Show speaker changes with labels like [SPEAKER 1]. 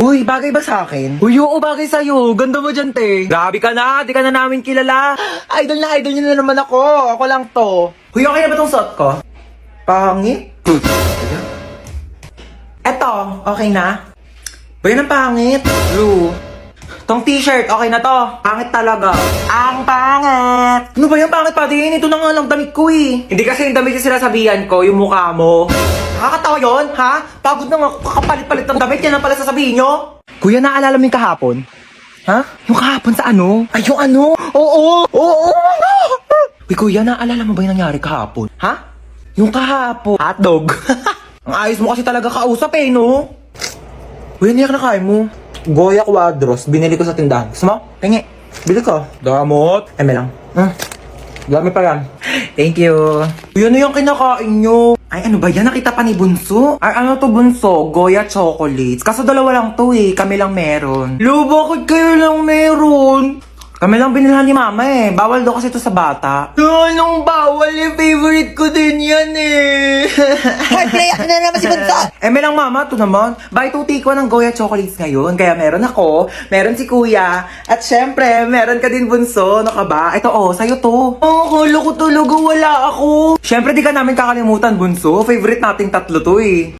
[SPEAKER 1] Uy, bagay ba sa akin? Uy, oo, bagay sa'yo. Ganda mo dyan, te. Grabe ka na, di ka na namin kilala. Idol niyo na naman ako. Ako lang to. Uy, okay na ba tong suot ko? Pangit? Eto, okay na? Ba yan ang pangit? Blue. Tong t-shirt, okay na to. Pangit talaga. Ang pangit! Ano ba yan? Pangit pa din? Ito na nga lang damit ko eh. Hindi kasi yung damit yung sinasabihan ko, yung mukha mo. Nakakatawa yun, ha? Pagod na nga, kakapalit-palit ng damit, yan ang pala sasabihin nyo. Kuya, naalala mo yung kahapon? Ha? Yung kahapon sa ano? Ay, yung ano? Oo! Oo! Uy, kuya, naalala mo ba yung nangyari kahapon? Ha? Yung kahapon. Hotdog. Ang ayos mo kasi talaga kausap eh, no? Uy, ano yung nakain mo? Goya Quadros, binili ko sa tindahan. Gusto mo? Tingi. Bili ko. Damot. Eme lang. Dami pa yan. Thank you. Uy, ano yung kinakain nyo? Ay, ano ba yan? Nakita pa ni Bunso? Ay, ano to Bunso? Goya chocolates. Kaso dalawa lang to eh. Kami lang meron. Lo, bakit kayo lang meron? Kami lang binilhan ni Mama eh. Bawal daw kasi ito sa bata. Anong bawal? Yung favorite ko din yan eh.
[SPEAKER 2] Heartplay, ako na naman si Bunso!
[SPEAKER 1] Eme lang Mama, ito naman. Buy 2 take 1 ng Goya chocolates ngayon. Kaya meron ako, meron si Kuya, at syempre, meron ka din Bunso. Ano ka ba? Ito sa'yo to. Kala ko talaga wala ako. Syempre, di ka namin kakalimutan Bunso. Favorite nating tatlo to eh.